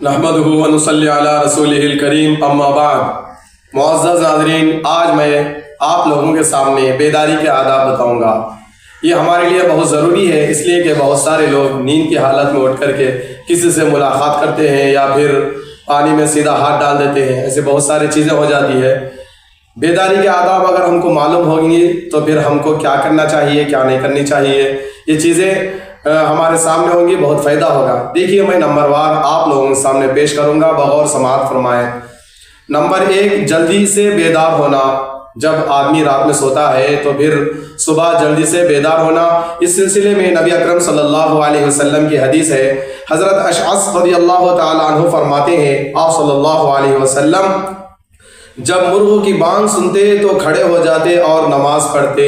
نحمدہ و نصلی علی رسولہ الکریم اما بعد۔ معزز ناظرین، آج میں آپ لوگوں کے سامنے بیداری کے آداب بتاؤں گا۔ یہ ہمارے لیے بہت ضروری ہے، اس لیے کہ بہت سارے لوگ نیند کی حالت میں اٹھ کر کے کسی سے ملاقات کرتے ہیں یا پھر پانی میں سیدھا ہاتھ ڈال دیتے ہیں، ایسے بہت ساری چیزیں ہو جاتی ہے۔ بیداری کے آداب اگر ہم کو معلوم ہوں گی تو پھر ہم کو کیا کرنا چاہیے، کیا نہیں کرنی چاہیے، یہ چیزیں ہمارے سامنے ہوں گی، بہت فائدہ ہوگا۔ دیکھیے میں نمبر وار آپ لوگوں کے سامنے پیش کروں گا، بغور سماعت فرمائیں۔ نمبر 1، جلدی سے بیدار ہونا۔ جب آدمی رات میں سوتا ہے تو پھر صبح جلدی سے بیدار ہونا۔ اس سلسلے میں نبی اکرم صلی اللہ علیہ وسلم کی حدیث ہے۔ حضرت اشعث رضی اللہ تعالی عنہ فرماتے ہیں، آپ صلی اللہ علیہ وسلم جب مرغوں کی بانگ سنتے تو کھڑے ہو جاتے اور نماز پڑھتے۔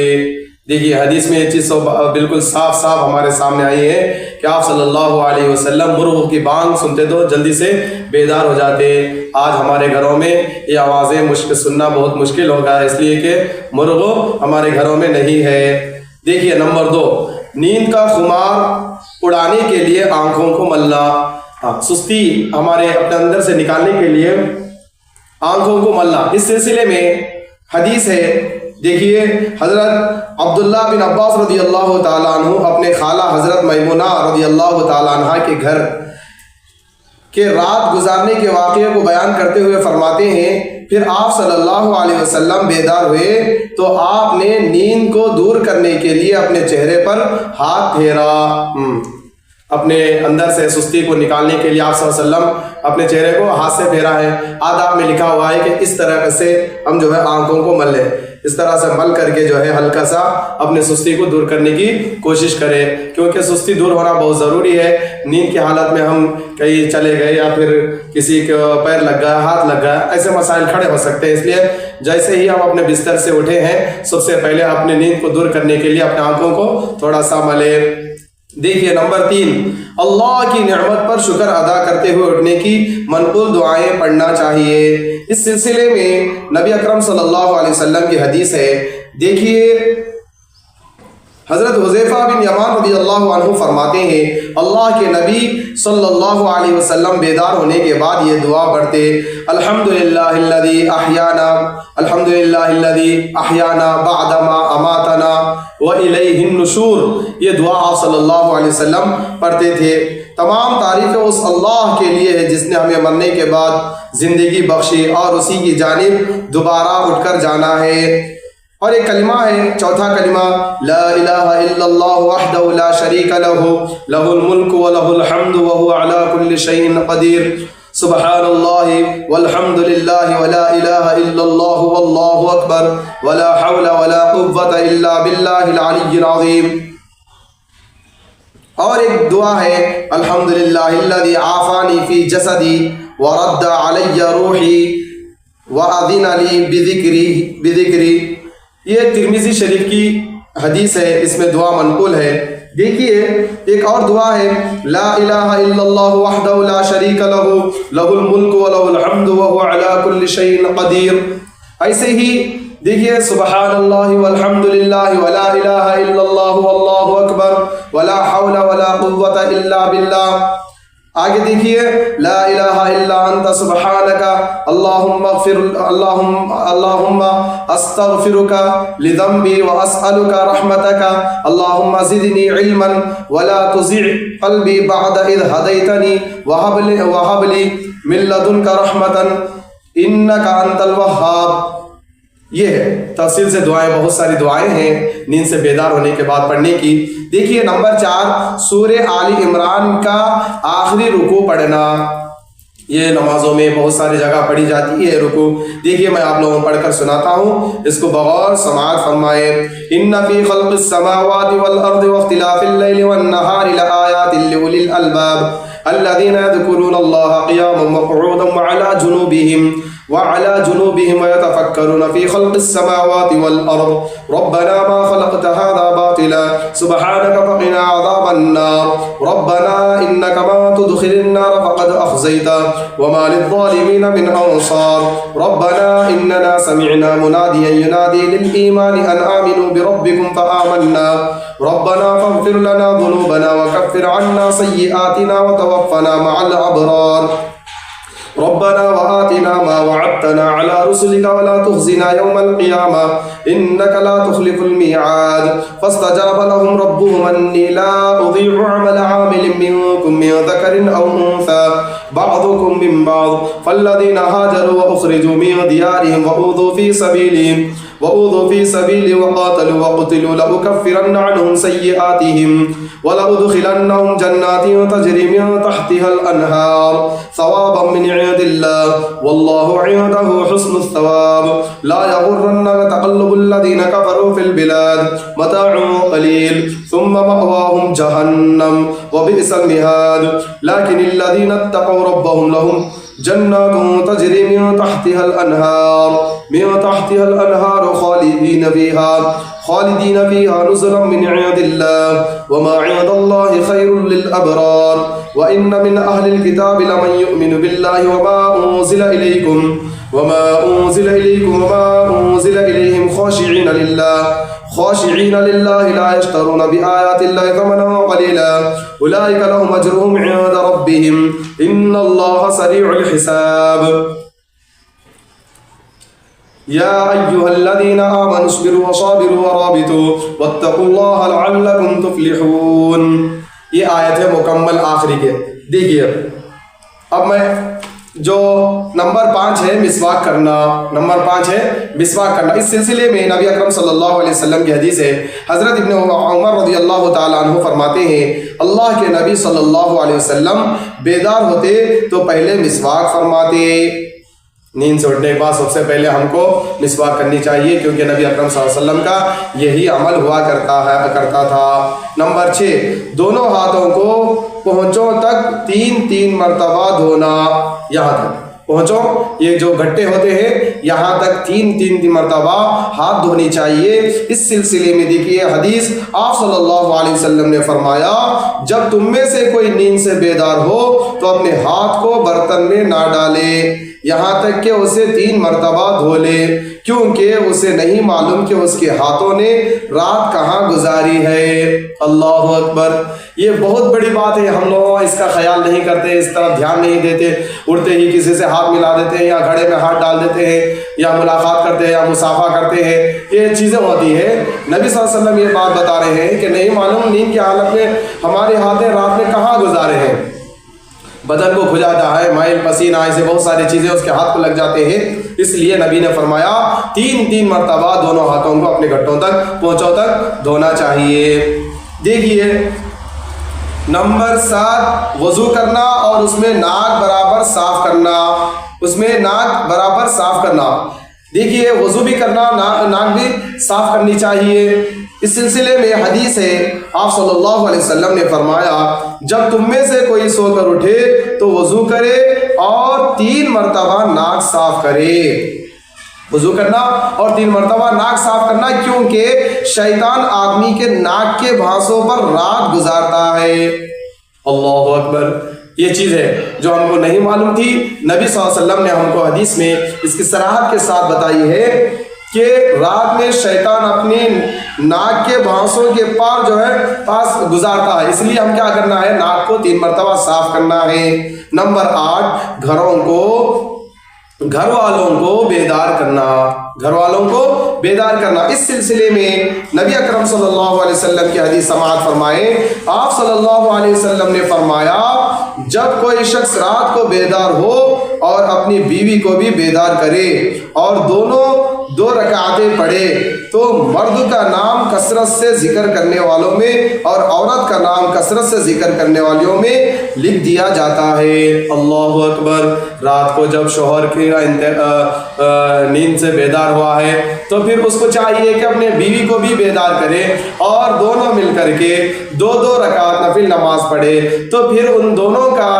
دیکھیے حدیث میں یہ چیز بالکل صاف صاف ہمارے سامنے آئی ہے کہ آپ صلی اللہ علیہ وسلم مرغوں کی بانگ سنتے تو جلدی سے بیدار ہو جاتے۔ آج ہمارے گھروں میں یہ آوازیں سننا بہت مشکل ہوگا، اس لیے کہ مرغوں ہمارے گھروں میں نہیں ہے۔ دیکھیے نمبر 2، نیند کا خمار اڑانے کے لیے آنکھوں کو ملنا۔ سستی ہمارے اپنے اندر سے نکالنے کے لیے آنکھوں کو ملنا۔ اس سلسلے میں حدیث ہے، دیکھیے حضرت عبداللہ بن عباس رضی اللہ تعالیٰ عنہ اپنے خالہ حضرت میمونہ رضی اللہ تعالیٰ عنہ کے گھر کے رات گزارنے کے واقعے کو بیان کرتے ہوئے فرماتے ہیں، پھر آپ صلی اللہ علیہ وسلم بیدار ہوئے تو آپ نے نیند کو دور کرنے کے لیے اپنے چہرے پر ہاتھ پھیرا۔ اپنے اندر سے سستی کو نکالنے کے لیے آپ صلی اللہ علیہ وسلم اپنے چہرے کو ہاتھ سے پھیرا ہے۔ آداب میں لکھا ہوا ہے کہ اس طرح سے ہم آنکھوں کو مل لیں، اس طرح سے مل کر کے ہلکا سا اپنے سستی کو دور کرنے کی کوشش کرے، کیونکہ سستی دور ہونا بہت ضروری ہے۔ نیند کی حالت میں ہم کہیں چلے گئے یا پھر کسی کو پیر لگ گیا، ہاتھ لگ گیا، ایسے مسائل کھڑے ہو سکتے ہیں۔ اس لیے جیسے ہی ہم اپنے بستر سے اٹھے ہیں، سب سے پہلے اپنے نیند کو دور کرنے کے لیے اپنے آنکھوں کو تھوڑا سا ملے۔ دیکھیے نمبر 3، اللہ کی نعمت پر شکر ادا کرتے ہوئے اٹھنے کی منقول دعائیں پڑھنا چاہیے۔ اس سلسلے میں نبی اکرم صلی اللہ علیہ وسلم کی حدیث ہے، دیکھیے حضرت حذیفہ بن یمان رضی اللہ عنہ فرماتے ہیں، اللہ کے نبی صلی اللہ علیہ وسلم بیدار ہونے کے بعد یہ دعا پڑھتے، الحمدللہ الذی احیانا، الحمدللہ الذی احیانا بعدما اماتنا وإلیہ النشور۔ یہ دعا آپ صلی اللہ علیہ وسلم پڑھتے تھے۔ تمام تعریفیں اس اللہ کے لیے ہے جس نے ہمیں مرنے کے بعد زندگی بخشی اور اسی کی جانب دوبارہ اٹھ کر جانا ہے۔ اور ایک کلمہ ہے، چوتھا کلمہ، لا الہ الا اللہ وحدہ لا شریک لہ لہ الملک ولہ الحمد وہو علی کل شیء قدیر، سبحان اللہ والحمد للہ ولا الہ الا اللہ واللہ اکبر ولا حول ولا قوة الا باللہ العلی العظیم۔ اور ایک دعا ہے، الحمدللہ الذی عافانی فی جسدی ورد علی روحی وأذن لی بذکری۔ یہ ترمذی شریف کی حدیث ہے، اس میں دعا منقول ہے۔ دیکھیے ایک اور دعا ہے، لا الہ الا اللہ وحدہ لا شریک لہ لہ الملک ولہ الحمد وہو علی کل شیء قدیر۔ ایسے ہی دیکھیے سبحان اللہ والحمد للہ ولا الہ الا اللہ واللہ اکبر ولا حول ولا قوة الا باللہ۔ آگے دیکھیے، لا الہ الا انت سبحانک اللہم استغفرک لذنبی واسألک رحمتک اللہم زدنی علما ولا تزغ قلبی بعد اذ ہدیتنی وہب لی من لدنک رحمتا انک انت الوہاب۔ یہ ہے تفصیل سے دعائیں، بہت ساری دعائیں ہیں نیند سے بیدار ہونے کے بعد پڑھنے کی۔ دیکھیے نمبر 4، سورہ آل عمران کا آخری رکوع پڑھنا۔ یہ نمازوں میں بہت ساری جگہ پڑھی جاتی ہے رکوع۔ دیکھیے میں آپ لوگوں کو پڑھ کر سناتا ہوں، اس کو بغور سماعت فرمائیں۔ ان فی خلق السماوات والارض واختلاف اللیل والنہار لآیات لأولی الالباب الذین یذکرون اللہ قیاما وقعودا وعلى جنوبهم ويتفكرون في خلق السماوات والأرض ربنا ما خلقت هذا باطلا سبحانك فقنا عذاب النار ربنا إنك ما تدخل النار فقد أخزيته وما للظالمين من أنصار ربنا إننا سمعنا مناديا ينادي للإيمان أن آمنوا بربكم فآمنا ربنا فاغفر لنا ذنوبنا وكفر عنا سيئاتنا وتوفنا مع الأبرار۔ رسلك ولا تخزنا يوم القيامة إنك لا تخلف الميعاد فاستجاب لهم ربهم أني لا أضيع عمل عامل منكم من ذكر أو أنثى بعضكم من بعض فالذين هاجروا وأخرجوا من ديارهم وأوذوا في سبيلي وقاتلوا وقتلوا لأكفرن عنهم سيئاتهم ولأدخلنهم جنات تجري من تحتها الأنهار ثوابا من عند الله والله عنده حسن الثواب لا يغرنك تقلب الذين كفروا في البلاد متاع قليل ثم مأواهم جهنم وبئس المهاد لكن الذين اتقوا ربهم لهم جنات تجري من تحتها الأنهار خالدين فيها نزلا من عند الله وما عند الله خير للأبرار وإن من أهل الكتاب لمن يؤمن بالله وما أنزل إليكم وما أنزل إليهم خاشعين لله لا يشترون بآيات الله ثمنا قليلا أولئك لهم أجرهم عند ربهم إن الله سريع الحساب يا أيها الذين آمنوا اصبروا وصابروا ورابطوا واتقوا الله لعلكم تفلحون. یہ آیت ہے مکمل آخری کے. دیکھیے اب میں جو نمبر 5 ہے مسواک کرنا اس سلسلے میں نبی اکرم صلی اللہ علیہ وسلم کی حدیث ہے. حضرت ابن عمر رضی اللہ تعالیٰ عنہ فرماتے ہیں اللہ کے نبی صلی اللہ علیہ وسلم بیدار ہوتے تو پہلے مسواک فرماتے. نیند سے اٹھنے کے بعد سب سے پہلے ہم کو مسواک کرنی چاہیے کیونکہ نبی اکرم صلی اللہ علیہ وسلم کا یہی عمل ہوا کرتا تھا. نمبر 6 دونوں ہاتھوں کو پہنچوں تک 3 مرتبہ دھونا. یہاں تک پہنچوں یہ جو گھٹے ہوتے ہیں یہاں تک 3 مرتبہ ہاتھ دھونی چاہیے. اس سلسلے میں دیکھیے حدیث آپ صلی اللہ علیہ وسلم نے فرمایا جب تم میں سے کوئی نیند سے بیدار ہو تو اپنے ہاتھ کو برتن میں نہ ڈالے یہاں تک کہ اسے 3 مرتبہ دھو لے کیونکہ اسے نہیں معلوم کہ اس کے ہاتھوں نے رات کہاں گزاری ہے. اللہ اکبر. یہ بہت بڑی بات ہے. ہم لوگ اس کا خیال نہیں کرتے, اس طرف دھیان نہیں دیتے. اٹھتے ہی کسی سے ہاتھ ملا دیتے ہیں یا گھڑے میں ہاتھ ڈال دیتے ہیں یا ملاقات کرتے ہیں یا مصافحہ کرتے ہیں. یہ چیزیں ہوتی ہے. نبی صلی اللہ علیہ وسلم یہ بات بتا رہے ہیں کہ نہیں معلوم نیند کی حالت میں ہمارے ہاتھیں رات میں کہاں گزارے ہیں. بدن کو کھجاتا ہے, مائل پسینہ, ایسے بہت ساری چیزیں اس کے ہاتھ کو لگ جاتے ہیں. اس لیے نبی نے فرمایا 3 مرتبہ دونوں ہاتھوں کو اپنے گھٹوں تک پونچھوں تک دھونا چاہیے. دیکھیے نمبر 7 وضو کرنا اور اس میں ناک برابر صاف کرنا. دیکھیے وضو بھی کرنا, ناک بھی صاف کرنی چاہیے. اس سلسلے میں حدیث ہے آپ صلی اللہ علیہ وسلم نے فرمایا جب تم میں سے کوئی سو کر اٹھے تو وضو کرے اور 3 مرتبہ ناک صاف کرے. وضو کرنا اور 3 مرتبہ ناک صاف کرنا کیونکہ شیطان آدمی کے ناک کے بھانسوں پر رات گزارتا ہے. اللہ اکبر. یہ چیز ہے جو ہم کو نہیں معلوم تھی. نبی صلی اللہ علیہ وسلم نے ہم کو حدیث میں اس کی صراحت کے ساتھ بتائی ہے کہ رات میں شیطان اپنی ناک کے بھانسوں کے پاس گزارتا ہے. اس لیے ہم کیا کرنا ہے, ناک کو 3 مرتبہ صاف کرنا ہے. نمبر 8 گھر والوں کو بیدار کرنا. اس سلسلے میں نبی اکرم صلی اللہ علیہ وسلم کی حدیث سماعت فرمائیں. آپ صلی اللہ علیہ وسلم نے فرمایا جب کوئی شخص رات کو بیدار ہو اور اپنی بیوی کو بھی بیدار کرے اور دونوں 2 رکعتیں پڑھے تو مرد کا نام کثرت سے ذکر کرنے والوں میں اور عورت کا نام کثرت سے ذکر کرنے والوں میں لکھ دیا جاتا ہے. اللہ اکبر. رات کو جب شوہر کی نیند سے بیدار ہوا ہے تو پھر اس کو چاہیے کہ اپنے بیوی کو بھی بیدار کرے اور دونوں مل کر کے 2 رکعت نفل نماز پڑھے تو پھر ان دونوں کا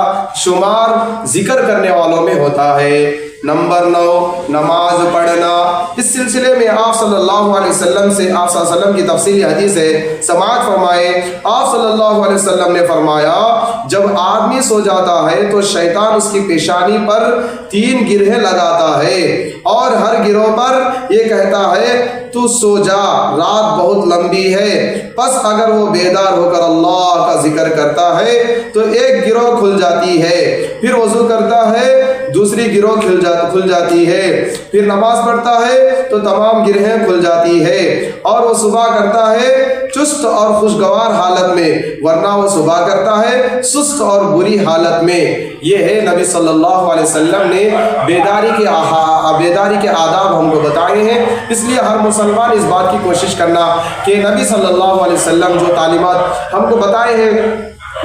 شمار ذکر کرنے والوں میں ہوتا ہے. نمبر 9 نماز پڑھنا. اس سلسلے میں آپ صلی اللہ علیہ وسلم کی تفصیلی حدیث ہے, سماعت فرمائے. آپ صلی اللہ علیہ وسلم نے فرمایا جب آدمی سو جاتا ہے تو شیطان اس کی پیشانی پر 3 گرہیں لگاتا ہے اور ہر گروہ پر یہ کہتا ہے تو سو جا، رات بہت لمبی ہے۔ پس اگر وہ بیدار ہو کر اللہ کا ذکر کرتا ہے تو ایک گروہ کھل جاتی ہے، پھر وضو کرتا ہے دوسری گروہ کھل جاتی ہے، پھر نماز پڑھتا ہے تو تمام گرہیں کھل جاتی ہے، اور وہ صبح کرتا ہے چست اور خوشگوار حالت میں، ورنہ وہ صبح کرتا ہے سست اور بری حالت میں۔ یہ ہے نبی صلی اللہ علیہ وسلم نے بیداری کے آداب ہم کو بتائے ہیں۔ اس لیے ہر مسلمان اس بات کی کوشش کرنا کہ نبی صلی اللہ علیہ وسلم جو تعلیمات ہم کو بتائے ہیں،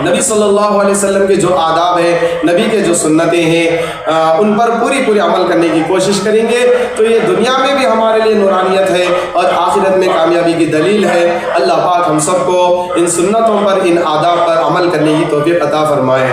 نبی صلی اللہ علیہ وسلم کے جو آداب ہیں، نبی کے جو سنتیں ہیں، ان پر پوری عمل کرنے کی کوشش کریں گے تو یہ دنیا میں بھی ہمارے لیے نورانیت ہے اور آخرت میں کامیابی کی دلیل ہے۔ اللہ پاک ہم سب کو ان سنتوں پر، ان آداب پر عمل کرنے کی توفیق عطا فرمائے۔